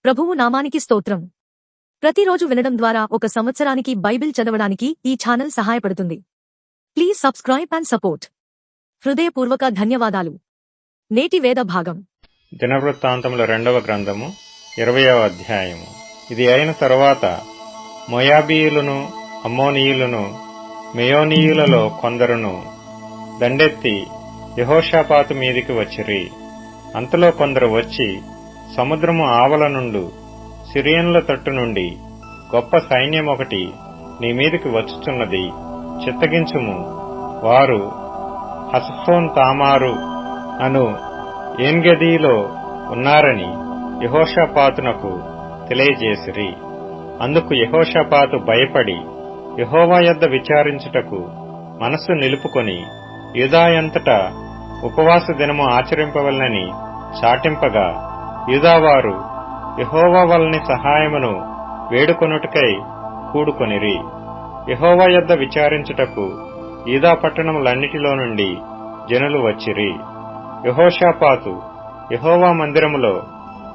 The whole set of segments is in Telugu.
ప్రభువు నామానికి స్తోత్రం. ప్రతిరోజు వినడం ద్వారా ఒక సంవత్సరానికి బైబిల్ చదవడానికి ఈ ఛానల్ సహాయపడుతుంది. Please subscribe and support. హృదయపూర్వక ధన్యవాదాలు. నేటి వేద భాగం దినవృత్తాంతముల 2వ గ్రంథము 20వ అధ్యాయము. ఇది అయిన తరువాత మోయాబీయులను, అమ్మోనీయులను, మెయోనీయులలో కొందరును దండెత్తి యెహోషాపాతు మీదికి వచ్చిరి. అంతలో కొందరు వచ్చి, సముద్రము ఆవల నుండు సిరియన్ల తట్టు నుండి గొప్ప సైన్యమొకటి నీ మీదికి వచ్చుచున్నది, చిత్తగించుము. వారు హససోన్ తామారు అను ఏన్గెదీలో ఉన్నారని యెహోషాపాతునకు తెలియజేసిరి. అందుకు యెహోషాపాతు భయపడి యెహోవా యొద్ద విచారించుటకు మనస్సు నిలుపుకొని యూదాయంతటా ఉపవాస దినము ఆచరింపవలనని చాటింపగా, యూదావారు యెహోవా వలని సహాయమును వేడుకొనుటకై కూడుకొనిరి. యెహోవా యొద్ద విచారించుటకు యూదా పట్టణములన్నిటిలో నుండి జనులు వచ్చిరి. యెహోషాపాతు యెహోవా మందిరములో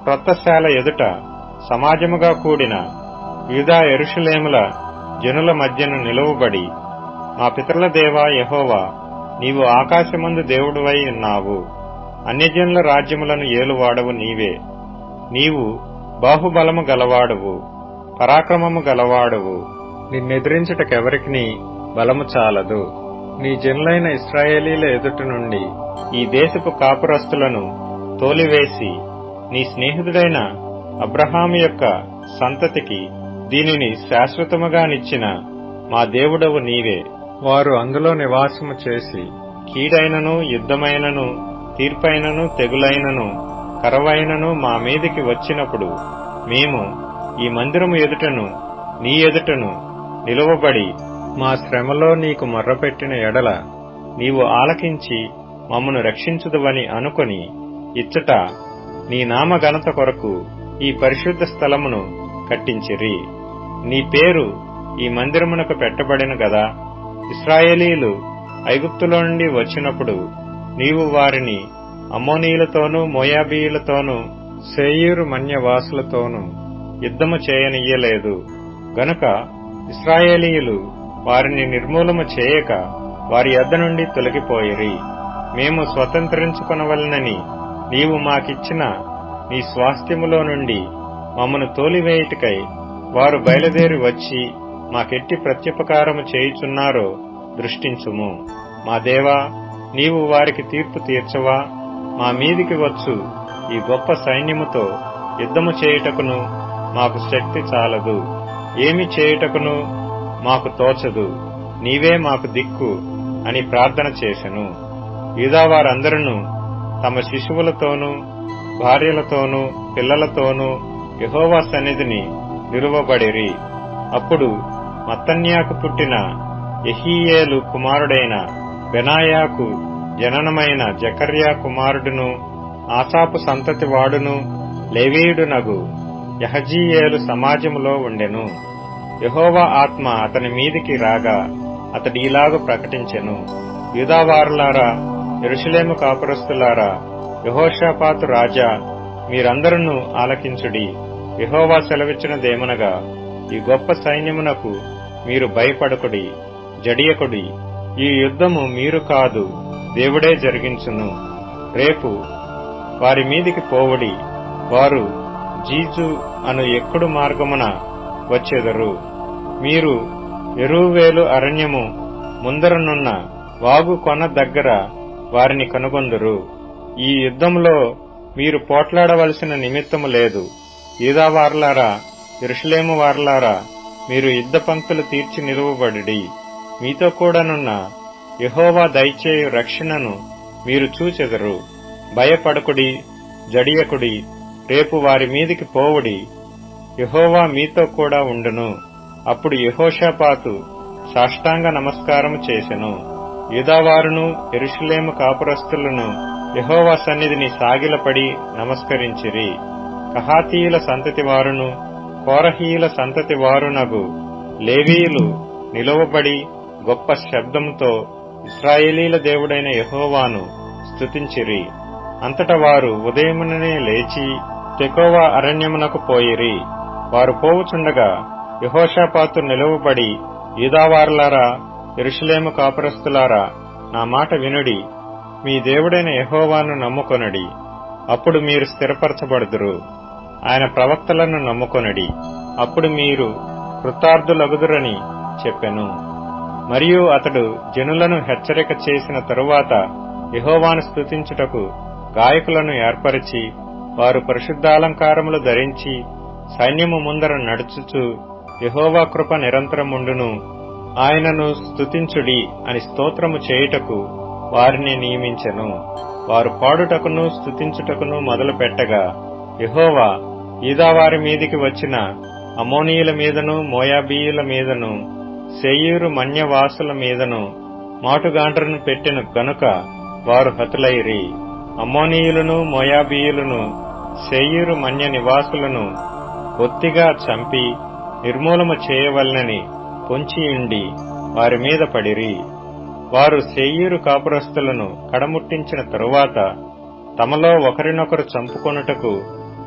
క్రొత్తశాల ఎదుట సమాజముగా కూడిన యూదా యెరూషలేముల జనుల మధ్యను నిలువబడి, మా పితరుల దేవా యెహోవా, నీవు ఆకాశమందు దేవుడువై ఉన్నావు. అన్యజనుల రాజ్యములను ఏలువాడవు నీవే. నీవు బాహుబలము గలవాడవు, పరాక్రమము గలవాడవు. నిన్నెదిరించుటకెవరికి బలము చాలదు. నీ జనులైన ఇశ్రాయేలీల ఎదుట నుండి ఈ దేశపు కాపురస్తులను తోలివేసి, నీ స్నేహితుడైన అబ్రహాము యొక్క సంతతికి దీనిని శాశ్వతముగానిచ్చిన మా దేవుడవు నీవే. వారు అందులో నివాసము చేసి కీడైనను, యుద్ధమైనను, తీర్పైనను, తెగులైనను, కరవైనను మా మీదికి వచ్చినప్పుడు మేము ఈ మందిరము ఎదుటను నీ ఎదుటను నిలువబడి మా శ్రమలో నీకు మొర్రపెట్టిన ఎడల నీవు ఆలకించి మమ్మను రక్షించుదువని అనుకొని ఇచ్చట నీ నామ ఘనత కొరకు ఈ పరిశుద్ధ స్థలమును కట్టించిరి. నీ పేరు ఈ మందిరమునకు పెట్టబడిన గదా. ఇశ్రాయేలీలు ఐగుప్తులో నుండి వచ్చినప్పుడు నీవు వారిని అమ్మోనీయులతోనూ, మోయాబీయులతోనూ, శేయీరు మన్యవాసులతోనూ యుద్ధము చేయనియ్యలేదు. గనుక ఇశ్రాయేలీయులు వారిని నిర్మూలము చేయక వారి యొద్ద నుండి తొలగిపోయిరి. మేము స్వతంత్రించుకొనవలెనని నీవు మాకిచ్చిన నీ స్వాస్థ్యములో నుండి మమ్మను తోలివేయుటకై వారు బయలుదేరి వచ్చి మాకెట్టి ప్రత్యుపకారము చేయుచున్నారో దృష్టించుము. మా దేవా, నీవు వారికి తీర్పు తీర్చవా? మా మీదికి వచ్చు ఈ గొప్ప సైన్యముతో యుద్ధము చేయుటకును మాకు శక్తి చాలదు, ఏమి చేయుటకును మాకు తోచదు. నీవే మాకు దిక్కు అని ప్రార్థన చేసెను. యూదావారందరూ తమ శిశువులతోనూ, భార్యలతోనూ, పిల్లలతోనూ యెహోవా సన్నిధిని నిలువబడిరి. అప్పుడు మత్తన్యాకు పుట్టిన యెహీయేలు కుమారుడైన బెనాయాకు జననమైన జకర్యా కుమారుడును, ఆసాపు సంతతి వాడును, లేవీయుడునగు యహజీయేలు సమాజములో ఉండెను. యెహోవా ఆత్మ అతని మీదికి రాగా అతడు ఇలాగు ప్రకటించెను: యూదావారులారా, యెరూషలేము కాపురస్తులారా, యెహోషాపాతు రాజా, మీరందరూ ఆలకించుడి. యెహోవా సెలవిచ్చినదేమనగా, ఈ గొప్ప సైన్యమునకు మీరు భయపడకుడి, జడియకుడి. ఈ యుద్ధము మీరు కాదు, దేవుడే జరిగించును. రేపు వారి మీదికి పోవుడి. వారు జీజు అను ఎక్కుడు మార్గమున వచ్చెదరు. మీరు ఎరువేలు అరణ్యము ముందరనున్న వాగు కొన దగ్గర వారిని కనుగొందురు. ఈ యుద్ధములో మీరు పోట్లాడవలసిన నిమిత్తము లేదు. యూదావారులారా, యెరూషలేము వారులారా, మీరు యుద్ధ పంక్తులు తీర్చి నిలువబడి మీతో కూడానున్న యెహోవా దయచేయు రక్షణను మీరు చూచెదరు. భయపడకుడి, జడియకుడి. రేపు వారి మీదికి పోవుడి. యెహోవా మీతో కూడా ఉండును. అప్పుడు యెహోషాపాతు సాష్టాంగ నమస్కారము చేసెను. యూదావారును, యెరూషలేము కాపురస్తులను యెహోవా సన్నిధిని సాగిలపడి నమస్కరించిరి. కహాతీయుల సంతతి వారును, కోరహీయుల సంతతి వారునగు లేవీయులు నిలువబడి గొప్ప శబ్దముతో ఇశ్రాయేలీల దేవుడైన యెహోవాను స్తుతించిరి. అంతట వారు ఉదయముననే లేచి తెకోవ అరణ్యమునకు పోయిరి. వారు పోవుచుండగా యెహోషాపాతు నిలువబడి, యూదావారులారా, యెరూషలేము కాపురస్తులారా, నా మాట వినుడి. మీ దేవుడైన యెహోవాను నమ్ముకొనుడి, అప్పుడు మీరు స్థిరపరచబడుదురు. ఆయన ప్రవక్తలను నమ్ముకొనుడి, అప్పుడు మీరు కృతార్థులగుదురని చెప్పెను. మరియు అతడు జనులను హెచ్చరిక చేసిన తరువాత యెహోవాను స్తుతించుటకు గాయకులను ఏర్పరిచి, వారు పరిశుద్ధాలంకారములు ధరించి సైన్యము ముందర నడుచుచు, యెహోవా కృప నిరంతరముండును, ఆయనను స్తుతించుడి అని స్తోత్రము చేయుటకు వారిని నియమించెను. వారు పాడుటకును స్తుతించుటకును మొదలు పెట్టగా, యెహోవా యూదావారి మీదికి వచ్చిన అమ్మోనీయుల మీదను, మోయాబీయుల మీదను, శేయీరు మన్యవాసుల మీదను మాటుగాండ్రను పెట్టెను గనుక వారు హతులైరి. అమ్మోనీయులను, మోయాబీయులను, శేయీరు మన్య నివాసులను బొత్తిగా చంపి నిర్మూలము చేయవలనని పొంచియుండి వారి మీద పడిరి. వారు శేయీరు కాపురస్తులను కడముట్టించిన తరువాత తమలో ఒకరినొకరు చంపుకొనుటకు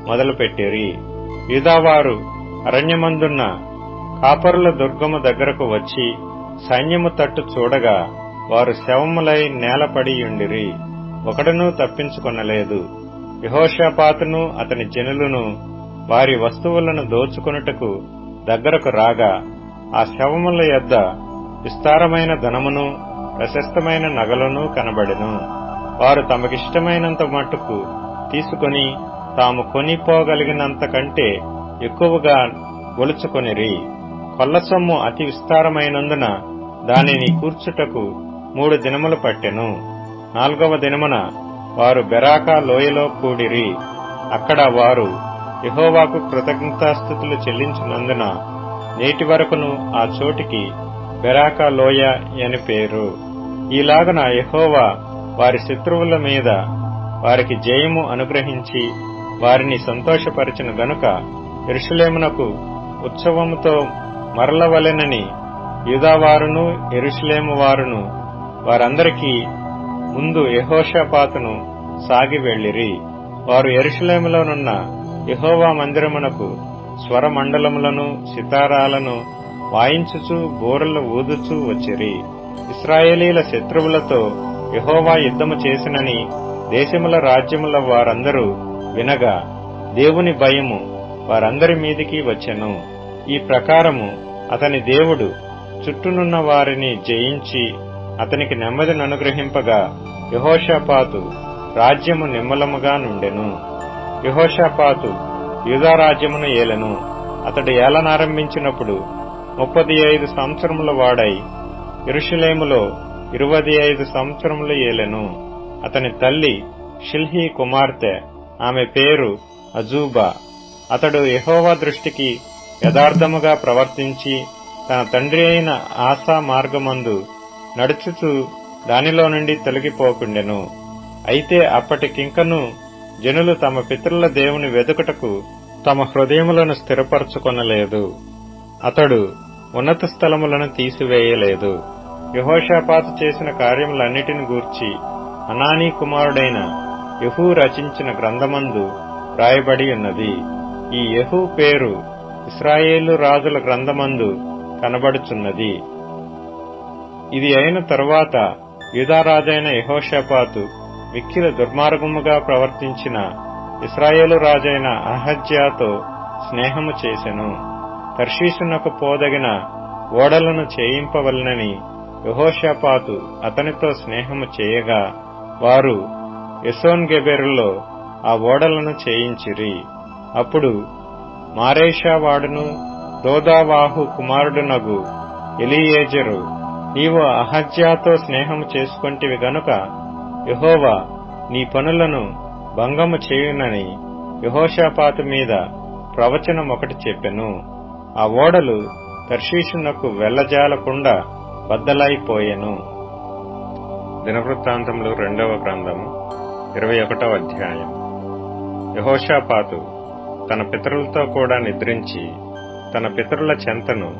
మొదలుపెట్టిరి. యూదావారు అరణ్యమందున్న కాపరుల దుర్గము దగ్గరకు వచ్చి సైన్యము తట్టు చూడగా వారు శవములై నేలపడియుండిరి. ఒకడునూ తప్పించుకొనలేదు. యెహోషాపాతును అతని జనులను వారి వస్తువులను దోచుకొనుటకు దగ్గరకు రాగా ఆ శవముల యొద్ద విస్తారమైన ధనమును, ప్రశస్తమైన నగలను కనబడెను. వారు తమకిష్టమైనంత మట్టుకు తీసుకొని తాము కొనిపోగలిగినంత కంటే ఎక్కువగా ఒలుచుకొనిరి. కొల్లసొమ్ము అతి విస్తారమైనందున దానిని కూర్చుటకు 3 దినములు పట్టెను. 4వ దినమున వారు బెరాకా లోయలో కూడిరి. అక్కడ వారు యెహోవాకు కృతజ్ఞతాస్తుతులు చెల్లించినందున నేటి వరకును ఆ చోటికి బెరాకా లోయ అని పేరు. ఈలాగున యెహోవా వారి శత్రువుల మీద వారికి జయము అనుగ్రహించి వారిని సంతోషపరిచిన గనుక యెరూషలేమునకు ఉత్సవముతో మరలవలెనని యూదావారును, యెరూషలేము వారును వారందరికీ ముందు యెహోషాపాతును సాగి వెళ్లిరి. వారు యెరూషలేములోనున్న యెహోవా మందిరమునకు స్వరమండలములను, సితారాలను వాయించుచు బూరలు ఊదుచూ వచ్చిరి. ఇశ్రాయేలీల శత్రువులతో యెహోవా యుద్ధము చేసినని దేశముల రాజ్యముల వారందరూ వినగా దేవుని భయము వారందరి మీదికి వచ్చెను. ఈ ప్రకారము అతని దేవుడు చుట్టూనున్న వారిని జయించి అతనికి నెమ్మదిని అనుగ్రహింపగా యెహోషాపాతు రాజ్యము నిమ్మలముగా నుండెను. యెహోషాపాతు యూదా రాజ్యమును ఏలెను. అతడు ఏలనారంభించినప్పుడు 35 సంవత్సరముల వాడై యెరూషలేములో 25 సంవత్సరములు ఏలెను. అతని తల్లి షిల్హీ కుమార్తె, ఆమె పేరు అజూబా. అతడు యెహోవా దృష్టికి యథార్థముగా ప్రవర్తించి తన తండ్రి అయిన ఆసా మార్గమందు నడుచుచూ దానిలో నుండి తొలగిపోకుండెను. అయితే అప్పటికింకను జనులు తమ పితరుల దేవుని వెదుకుటకు తమ హృదయములను స్థిరపరచుకొనలేదు. అతడు ఉన్నత స్థలములను తీసివేయలేదు. యెహోషాపాతు చేసిన కార్యములన్నిటిని గూర్చి హనానీ కుమారుడైన యెహూ రచించిన గ్రంథమందు రాయబడి ఉన్నది. ఈ యెహూ పేరు ఇశ్రాయేలు రాజుల గ్రంథమందు కనబడుచున్నది. ఇది అయిన తరువాత యూదారాజైన యెహోషాపాతు మిక్కిలి దుర్మార్గముగా ప్రవర్తించిన ఇశ్రాయేలు రాజైన అహజ్యాతో స్నేహము చేసెను. తర్షీషునకు పోదగిన ఓడలను చేయింపవలనని యెహోషాపాతు అతనితో స్నేహము చేయగా వారు ఎసోన్గెబెరులో ఆ ఓడలను చేయించిరి. అప్పుడు మారేషా వాడును దోదావాహు కుమారుడునగు ఎలీయేజరు, నీవు అహజ్యాతో స్నేహము చేసుకొంటివి గనుక యెహోవా నీ పనులను భంగము చేయునని యెహోషాపాతు మీద ప్రవచనమొకటి చెప్పెను. ఆ ఓడలు తర్షీషునకు వెళ్లజాలకుండా బద్దలైపోయెను. దినవృత్తాంతములు 2వ గ్రంథము 21వ అధ్యాయం. యెహోషాపాతు తన పితరులతో కూడా నిద్రించి తన పితరుల చెంతను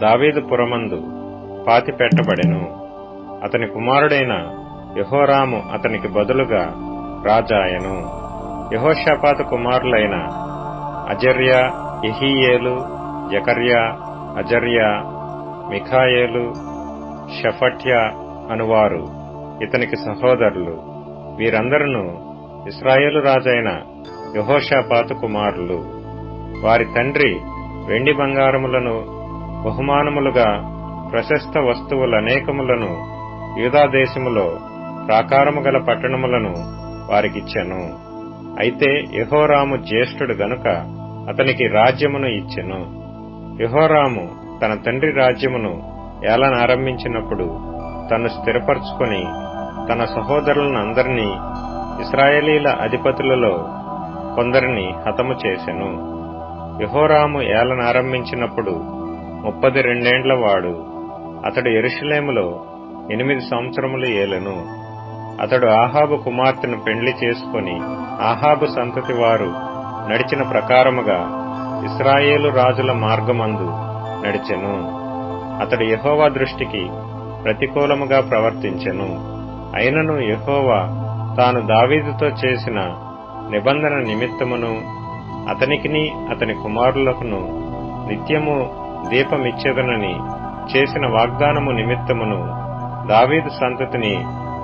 దావీదు పురమందు పాతిపెట్టబడెను. అతని కుమారుడైన యెహోరాము అతనికి బదులుగా రాజాయెను. యెహోషాపాతు కుమారులైన అజర్యా, యెహీయేలు, జకర్యా, అజర్యా, మిఖాయేలు, షఫట్య అనువారు ఇతనికి సహోదరులు. వీరందరూ ఇశ్రాయేలు రాజైన యెహోషాపాతు కుమారులు. వారి తండ్రి వెండి బంగారములను బహుమానములుగా ప్రశస్త వస్తువులనేకములను యూదాదేశములో ప్రాకారము గల పట్టణములను వారికిచ్చెను. అయితే యెహోరాము జ్యేష్ఠుడు గనుక అతనికి రాజ్యమును ఇచ్చెను. యెహోరాము తన తండ్రి రాజ్యమును ఏలనారంభించినప్పుడు తన్ను స్థిరపరచుకొని తన సహోదరులనందరినీ ఇశ్రాయేలీల అధిపతులలో కొందరిని హతము చేసెను. యెహోరాము ఏలనారంభించినప్పుడు 32 వాడు. అతడు యెరూషలేములో 8 సంవత్సరములు ఏలెను. అతడు ఆహాబు కుమార్తెను పెండ్లి చేసుకుని ఆహాబు సంతతి వారు నడిచిన ప్రకారముగా ఇశ్రాయేలు రాజుల మార్గమందు నడిచెను. అతడు యెహోవా దృష్టికి ప్రతికూలముగా ప్రవర్తించెను. అయినను యెహోవా తాను దావీదుతో చేసిన నిబంధన నిమిత్తమును అతనికిని అతని కుమారులకును నిత్యము దీపమిచ్చెదనని చేసిన వాగ్దానము నిమిత్తమును దావీదు సంతతిని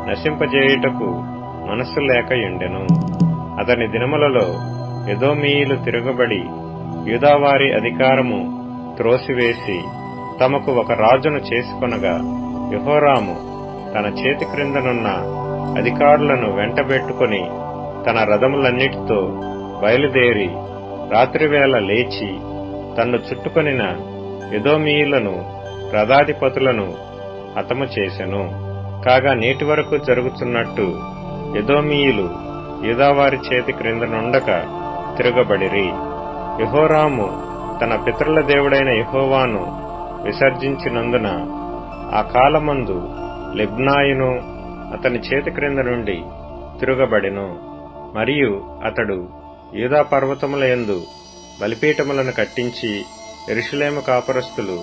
నశింపజేయుటకు మనస్సు లేకయుండెను. అతని దినములలో ఎదోమీయులు తిరగబడి యూదావారి అధికారము త్రోసివేసి తమకు ఒక రాజును చేసుకొనగా యెహోరాము తన చేతి క్రిందనున్న అధికారులను వెంటబెట్టుకుని తన రథములన్నిటితో బయలుదేరి రాత్రివేళ లేచి తన్ను చుట్టుకొనిన ఎదోమీయులను రథాధిపతులను హతము చేసెను. కాగా నేటి వరకు జరుగుతున్నట్టు ఎదోమీయులు యూదావారి చేతి క్రిందనుండక తిరగబడిరి. యెహోరాము తన పితరుల దేవుడైన యెహోవాను విసర్జించినందున ఆ కాలమందు లిబ్నాయును అతని చేతి క్రింద నుండి తిరగబడెను. మరియు అతడు యూదా పర్వతముల యందు బలిపీఠములను కట్టించి యెరూషలేము కాపురస్తులు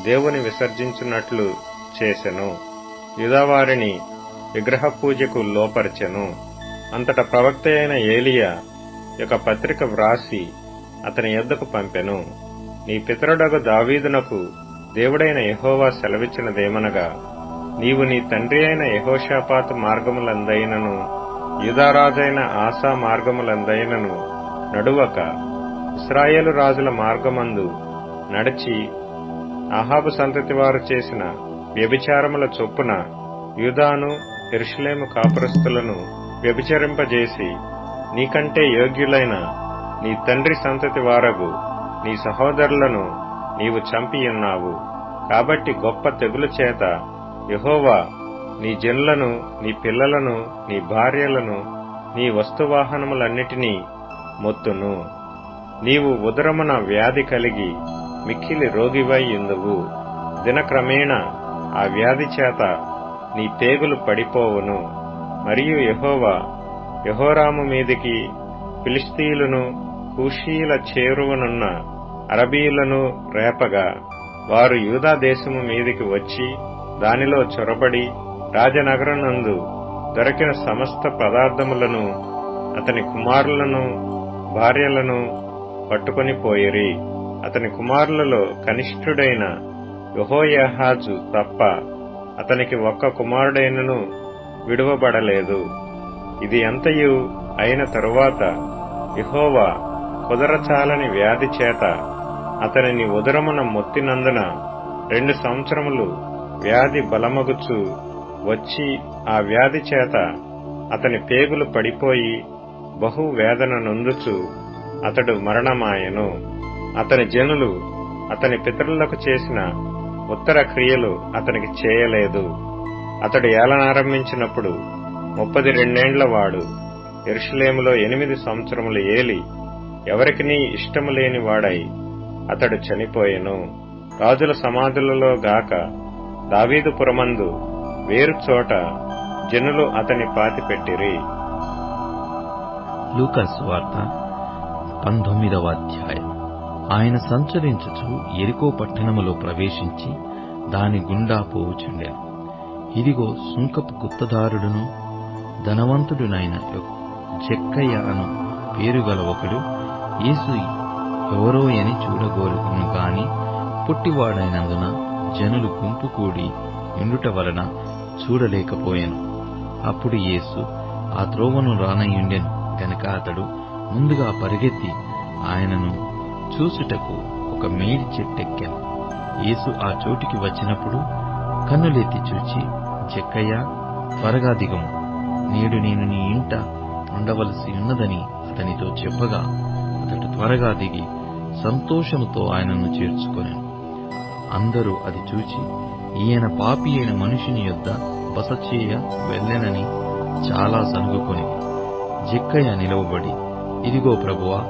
దేవుని విసర్జించున్నట్లు చేసెను. యూదావారిని విగ్రహ పూజకు లోపరిచెను. అంతట ప్రవక్త అయిన ఏలియా యొక్క పత్రిక వ్రాసి అతని యొద్దకు పంపెను. నీ పితరుడగు దావీదునకు దేవుడైన యెహోవా సెలవిచ్చినదేమనగా, నీవు నీ తండ్రి అయిన యెహోషాపాతు మార్గములందైనను యూదారాజైన ఆసా మార్గములందైనను నడువక ఇశ్రాయేలు రాజుల మార్గమందు నడిచి ఆహాబు సంతతి వారు చేసిన వ్యభిచారముల చొప్పున యూదాను యెరూషలేము కాపురస్తులను వ్యభిచరింపజేసి నీకంటే యోగ్యులైన నీ తండ్రి సంతతి వారగు నీ సహోదరులను నీవు చంపియున్నావు. కాబట్టి గొప్ప తెగులు చేత యెహోవా నీ జనులను, నీ పిల్లలను, నీ భార్యలను, నీ వస్తువాహనములన్నిటినీ మొత్తును. నీవు ఉదరమున వ్యాధి కలిగి మిక్కిలి రోగివై యుందువు. దినక్రమేణా ఆ వ్యాధి చేత నీ పేగులు పడిపోవును. మరియు యెహోవా యెహోరాము మీదికి ఫిలిష్తీయులను, కూషీయుల చేరువనున్న అరబీయులను రేపగా వారు యూదా దేశము మీదికి వచ్చి దానిలో చొరబడి రాజనగరనందు దొరికిన సమస్త పదార్థములను అతని కుమారులను భార్యలను పట్టుకొని పోయిరి. అతని కుమారులలో కనిష్ఠుడైన యెహోయాహాజు తప్ప అతనికి ఒక్క కుమారుడైనను విడువబడలేదు. ఇది అంతయు అయిన తరువాత యెహోవా కుదరచాలని వ్యాధి చేత అతనిని ఉదరమున మొత్తినందున 2 సంవత్సరములు వ్యాధి బలమగుచు వచ్చి ఆ వ్యాధి చేత అతని పేగులు పడిపోయి బహు వేదన నొందుచు అతడు మరణమాయెను. అతని జనులు అతని పితరులకు చేసిన ఉత్తర క్రియలు అతనికి చేయలేదు. అతడు ఏలనారంభించినప్పుడు 32 వాడు. యెరూషలేములో 8 సంవత్సరములు ఏలి ఎవరికినీ ఇష్టము లేని వాడై అతడు చనిపోయెను. రాజుల సమాధులలో గాక దావీదు పురమందు వేరు చోట జనులు అతని పాతిపెట్టిరి. లూకా సువార్త 19వ అధ్యాయం. ఆయన సంచరించుచు యెరికో పట్టణములో ప్రవేశించి దాని గుండా పోవుచుండెను. ఇదిగో సుంకపు గుత్తదారుడును ధనవంతుడునైన జక్కయ్య అను పేరుగల ఒకడు యేసు ఎవరో అని చూడగోరును గాని పుట్టివాడైనందున జనులు గుంపు కూడి ఉండుట వలన చూడలేకపోయాను. అప్పుడు యేసు ఆ త్రోవను రానయ్యుండెను గనుక అతడు ముందుగా పరిగెత్తి ఆయనను చూసుటకు ఒక మేడి చెట్టెక్కెను. యేసు ఆ చోటికి వచ్చినప్పుడు కన్నులెత్తి చూచి, జక్కయ్యా, త్వరగా దిగుము, నేడు నేను నీ ఇంట ఉండవలసి ఉన్నదని అతనితో చెప్పగా అతడు త్వరగా దిగి సంతోషముతో ఆయనను చేర్చుకొనెను. అందరూ అది చూచి, ఈయన పాపి అయిన మనుషుని యొద్ద బస చేయ వెళ్ళెనని చాలా సనుగుకొని, జక్కయ్య నిలవబడి, ఇదిగో ప్రభువా,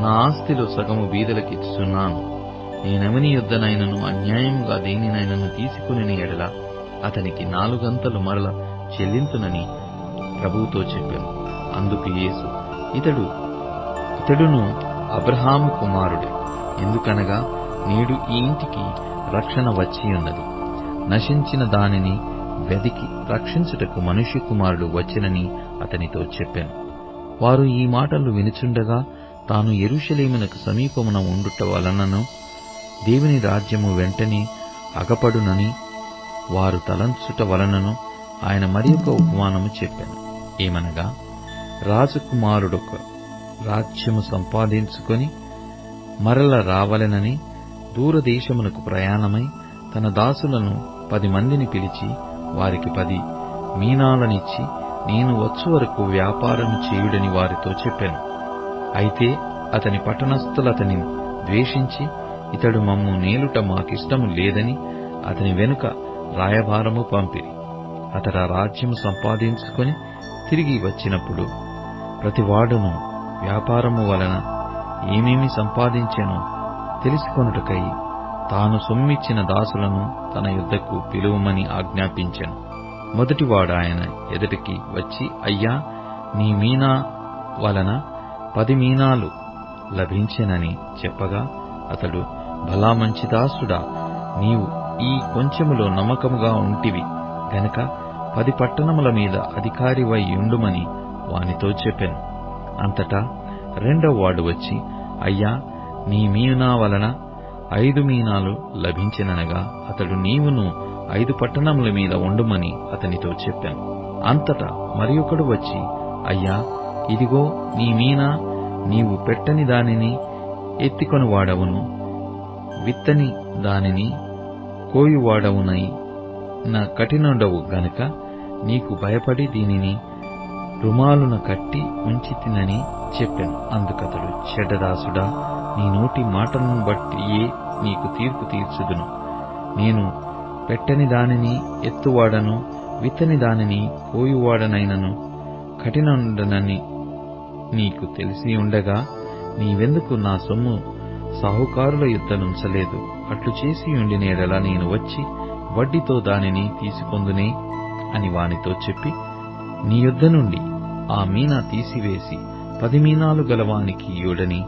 నా ఆస్తిలో సగము బీదలకిచ్చుచున్నాను. నేనెవని యొద్దనైనను అన్యాయముగా దేనినైనను తీసుకుని ఎడల అతనికి 4 అంతలు మరల చెల్లింతునని ప్రభువుతో చెప్పాను. అందుకు యేసు, ఇతడును అబ్రహాము కుమారుడే, ఎందుకనగా నేడు ఈ ఇంటికి రక్షణ వచ్చియున్నది. నశించిన దానిని వెదికి రక్షించుటకు మనుష్య కుమారుడు వచ్చినని అతనితో చెప్పాను. వారు ఈ మాటలు వినుచుండగా తాను యెరూషలేమునకు సమీపమున ఉండుట వలనను దేవుని రాజ్యము వెంటనే అగపడునని వారు తలంచుట వలనను ఆయన మరియొక ఉపమానము చెప్పాను. ఏమనగా, రాజకుమారుడొక రాజ్యము సంపాదించుకొని మరల రావలెనని దూరదేశమునకు ప్రయాణమై తన దాసులను 10 మందిని పిలిచి వారికి 10 మీనాలనిచ్చి నేను వచ్చు వరకు వ్యాపారము చేయుడని వారితో చెప్పాను. అయితే అతని పట్టణస్థులతని ద్వేషించి, ఇతడు మమ్ము నేలుట మాకిష్టము లేదని అతని వెనుక రాయబారము పంపిరి. అతడు ఆ రాజ్యము సంపాదించుకొని తిరిగి వచ్చినప్పుడు ప్రతివాడును వ్యాపారము వలన ఏమేమి సంపాదించెనో తెలుసుకొనుటకై తాను సొమ్మిచ్చిన దాసులను తన యొద్దకు పిలువమని ఆజ్ఞాపించెను. మొదటివాడు ఆయన ఎదుటికి వచ్చి, అయ్యా, నీ మీనా వలన 10 మీనాలు లభించెనని చెప్పగా అతడు, భలా మంచి దాసుడా, నీవు ఈ కొంచెములో నమ్మకముగా ఉంటివి గనక 10 పట్టణముల మీద అధికారివై యుండుమని వానితో చెప్పాను. అంతటా రెండవ వాడు వచ్చి, అయ్యా, నీ మీనా వలన 5 మీనాలు లభించెననగా అతడు, నీవును 5 పట్టణముల మీద ఉండుమని అతనితో చెప్పాను. అంతటా మరి ఒకడు వచ్చి, అయ్యా, ఇదిగో నీ మీనా, నీవు పెట్టని దానిని ఎత్తికొని వాడవును, విత్తని దానిని కోయువాడవునై నా కఠినుడవు గనుక నీకు భయపడి దీనిని రుమాలున కట్టి ఉంచితినని చెప్పాను. అందుకతడు, చెడ్డదాసుడా, నీ నోటి మాటలను బట్టియే నీకు తీర్పు తీర్చుదును. నేను పెట్టని దానిని ఎత్తువాడను, విత్తని దానిని కోయువాడనైనను కఠినుడనని నీకు తెలిసి ఉండగా నీవెందుకు నా సొమ్ము సాహుకారుల యొద్దనుంచలేదు? అట్లు చేసి ఉండిన యెడల నేను వచ్చి వడ్డీతో దానిని తీసుకొందునే అని వానితో చెప్పి, నీ యొద్ద నుండి ఆ మీనా తీసివేసి 10 మీనాలు గలవానికి ఇయ్యుడని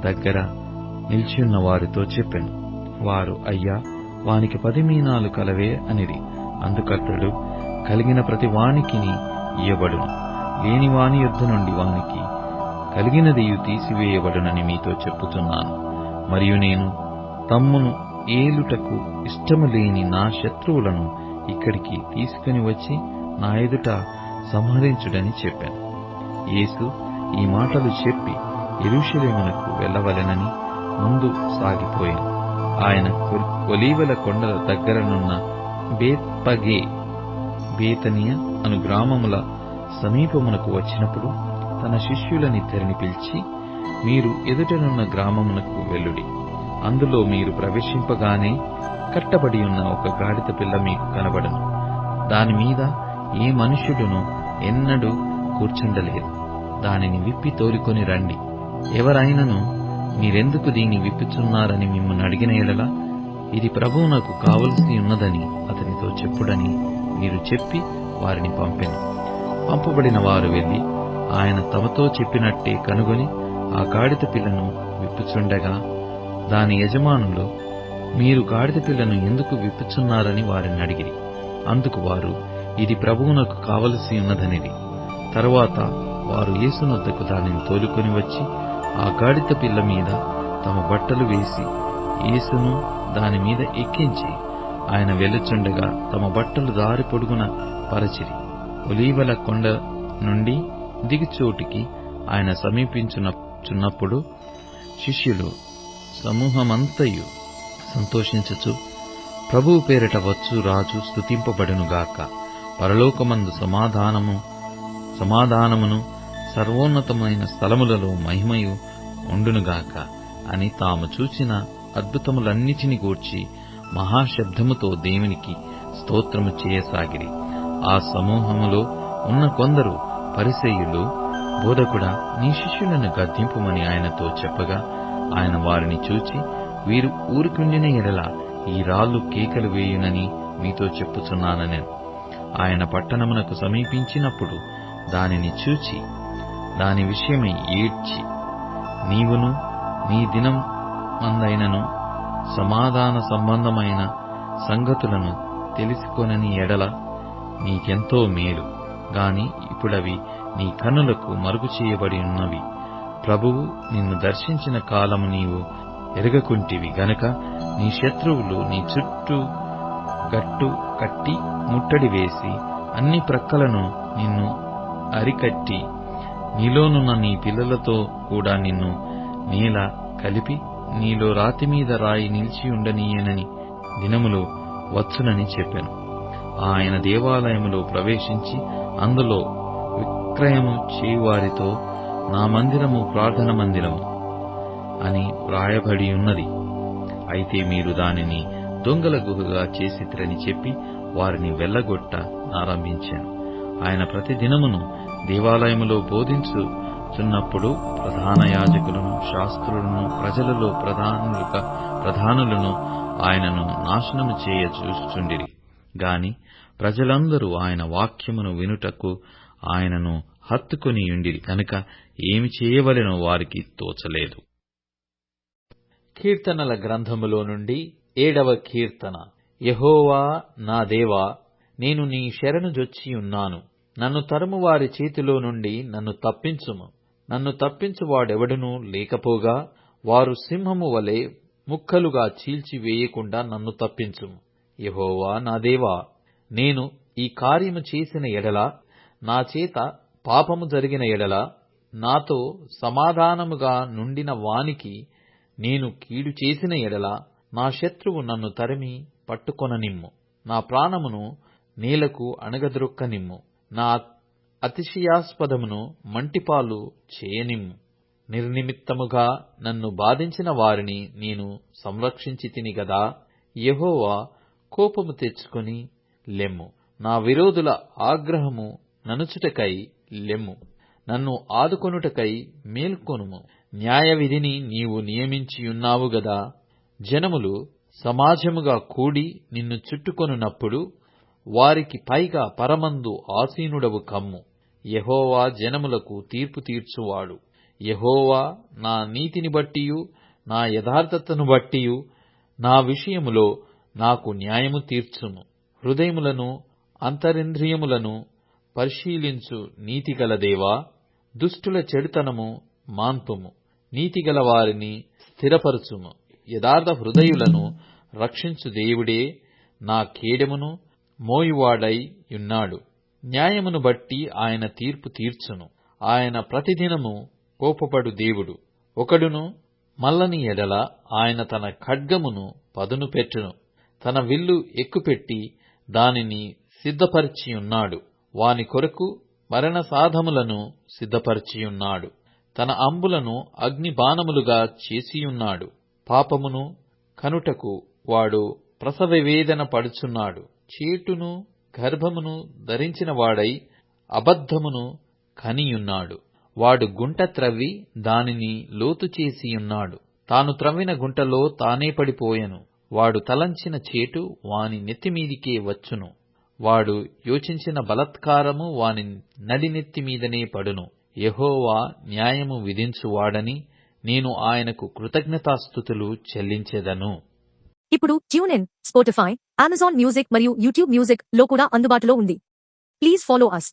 దగ్గర నిలిచియున్న వారితో చెప్పాను. వారు, అయ్యా, వానికి 10 మీనాలు కలవే అనిరి. అందుకతడు, కలిగిన ప్రతి వానికిని ఇయ్యబడును, లేని వాని యొద్ద నుండి వానికి కలిగినదియు తీసివేయబడునని మీతో చెప్పుచున్నాను. మరియు నేను తమ్మును ఏలుటకు ఇష్టము లేని నా శత్రువులను ఇక్కడికి తీసుకుని వచ్చి నా ఎదుట సంహరించుడని చెప్పాను. యేసు ఈ మాటలు చెప్పి యెరూషలేమునకు వెళ్ళవలెనని ముందు సాగిపోయాను. ఆయన ఒలీవల కొండల దగ్గరనున్న బేత్పగే, బేతనియ అను గ్రామముల సమీపమునకు వచ్చినప్పుడు తన శిష్యులనిద్దరిని పిలిచి, మీరు ఎదుటనున్న గ్రామమునకు వెళ్ళుడి. అందులో మీరు ప్రవేశింపగానే కట్టబడి ఉన్న ఒక గాడిద పిల్ల మీకు కనబడును. దానిమీద ఏ మనుష్యుడును ఎన్నడూ కూర్చుండలేదు. దానిని విప్పి తోలుకొని రండి. ఎవరైనను మీరెందుకు దీన్ని విప్పుచున్నారని మిమ్మల్ని అడిగిన యెడల ఇది ప్రభువునకు కావలసి ఉన్నదని అతనితో చెప్పుడని మీరు చెప్పి వారిని పంపెను. పంపబడిన వారు వెళ్లి ఆయన తమతో చెప్పినట్టే కనుగొని ఆ గాడిద పిల్లను విప్పుచుండగా దాని యజమానులు, మీరు గాడిద పిల్లను ఎందుకు విప్పుచున్నారని వారిని అడిగిరి. అందుకు వారు, ఇది ప్రభువునకు కావలసి ఉన్నదనిది. తరువాత వారు యేసునొద్దకు దానిని తోలుకొని వచ్చి ఆ గాడిద పిల్ల మీద తమ బట్టలు వేసి యేసును దాని మీద ఎక్కించి ఆయన వెళ్ళుచుండగా తమ బట్టలు దారి పొడుగున పరచిరి. ఒలీవల కొండ నుండి దిగుచోటికి ఆయన సమీపించుచున్నప్పుడు శిష్యులు సమూహమంతయు సంతోషించుచు, ప్రభువు పేరిట వచ్చు రాజు స్తుతింపబడునుగాక, పరలోకమందు సమాధానమును సర్వోన్నతమైన స్థలములలో మహిమయు ఉండునుగాక అని తాము చూచిన అద్భుతములన్నిటిని గూర్చి మహాశబ్దముతో దేవునికి స్తోత్రము చేయసాగిరి. ఆ సమూహములో ఉన్న కొందరు పరిసయ్యులు, బోధకుడా, నీ శిష్యులను గద్దింపుమని ఆయనతో చెప్పగా, ఆయన వారిని చూచి, వీరు ఊరికుండిన ఎడల ఈ రాళ్లు కేకలు వేయునని మీతో చెప్పుచున్నానెను. ఆయన పట్టణమునకు సమీపించినప్పుడు దానిని చూచి దాని విషయమై ఏడ్చి, నీవును నీ దినం మందైనను సమాధాన సంబంధమైన సంగతులను తెలుసుకొనని ఎడల నీకెంతో మేలు గాని ఇప్పుడవి నీ కన్నులకు మరుగు చేయబడి ఉన్నవి. ప్రభువు నిన్ను దర్శించిన కాలము నీవు ఎరగకుంటివి గనక నీ శత్రువులు నీ చుట్టూ గట్టు కట్టి ముట్టడి వేసి అన్ని ప్రక్కలను నిన్ను అరికట్టి నీలోనున్న నీ పిల్లలతో కూడా నిన్ను నేల కలిపి నీలో రాతిమీద రాయి నిలిచియుండనీయనని దినములు వచ్చునని చెప్పెను. ఆయన దేవాలయములో ప్రవేశించి అందులో విక్రయము చేయువారితో, నా మందిరము ప్రార్థన మందిరము అని వ్రాయబడి ఉన్నది, అయితే మీరు దానిని దొంగల గుహగా చేసిత్రని చెప్పి వారిని వెళ్లగొట్ట ఆరంభించాను. ఆయన ప్రతి దినమును దేవాలయములో బోధించుచున్నప్పుడు ప్రధాన యాజకులను, శాస్త్రులను, ప్రజలలో ప్రధానులను ఆయనను నాశనము చేయ చూచుచుండిరి గాని ప్రజలందరూ ఆయన వాక్యమును వినుటకు ఆయనను హత్తుకొనియుండిరి కనుక ఏమి చేయవలెనో వారికి తోచలేదు. కీర్తనల గ్రంథములో నుండి 7వ కీర్తన. యెహోవా నా దేవా, నేను నీ శరణు జొచ్చియున్నాను. నన్ను తరుము వారి చేతిలో నుండి నన్ను తప్పించుము. నన్ను తప్పించువాడెవడునూ లేకపోగా వారు సింహము వలె ముక్కలుగా చీల్చివేయకుండా నన్ను తప్పించుము. యెహోవా నా దేవా, నేను ఈ కార్యము చేసిన ఎడల, నా చేత పాపము జరిగిన ఎడల, నాతో సమాధానముగా నుండిన వానికి నేను కీడు చేసిన ఎడల, నా శత్రువు నన్ను తరిమి పట్టుకొననిమ్ము. నా ప్రాణమును నేలకు అణగద్రొక్కనిమ్ము. నా అతిశయాస్పదమును మంటిపాలు చేయనిమ్ము. నిర్నిమిత్తముగా నన్ను బాధించిన వారిని నేను సంరక్షించితిని గదా. యెహోవా, కోపము తెచ్చుకొని లెమ్ము. నా విరోధుల ఆగ్రహము ననుచుటకై లెమ్ము. నన్ను ఆదుకొనుటకై మేల్కొనుము. న్యాయవిధిని నీవు నియమించియున్నావు గదా. జనములు సమాజముగా కూడి నిన్ను చుట్టుకొనున్నప్పుడు వారికి పైగా పరమందు ఆసీనుడవు కమ్ము. యెహోవా జనములకు తీర్పు తీర్చువాడు. యెహోవా, నా నీతిని బట్టియు నా యథార్థతను బట్టియు నా విషయములో నాకు న్యాయము తీర్చుము. హృదయములను అంతరింద్రియములను పరిశీలించు నీతిగల దేవా, దుష్టుల చెడుతనము మాన్పుము. నీతిగల వారిని స్థిరపరచుము. యథార్థ హృదయులను రక్షించు దేవుడే నా కేడెమును మోయువాడై యున్నాడు. న్యాయమును బట్టి ఆయన తీర్పు తీర్చును. ఆయన ప్రతిదినము కోపపడు దేవుడు. ఒకడును మల్లని ఎడల ఆయన తన ఖడ్గమును పదును పెట్టును. తన విల్లు ఎక్కుపెట్టి దానిని సిద్ధపరిచియున్నాడు. వాని కొరకు మరణ సాధములను సిద్ధపరిచియున్నాడు. తన అంబులను అగ్ని బాణములుగా చేసియున్నాడు. పాపమును కనుటకు వాడు ప్రసవవేదన పడుచున్నాడు. చేటును గర్భమును ధరించిన వాడై అబద్ధమును కనియున్నాడు. వాడు గుంట త్రవ్వి దానిని లోతు చేసియున్నాడు. తాను త్రవ్విన గుంటలో తానే పడిపోయెను. వాడు తలంచిన చేటు వాని నెత్తిమీదికే వచ్చును. వాడు యోచించిన బలాత్కారము వాని నడినెత్తి మీదనే పడును. యెహోవా న్యాయము విధించువాడని నేను ఆయనకు కృతజ్ఞతాస్తుతులు చెల్లించెదను. ఇప్పుడు tune in, Spotify, Amazon music మరియు యూట్యూబ్ మ్యూజిక్ లో కూడా అందుబాటులో ఉంది. Please follow us.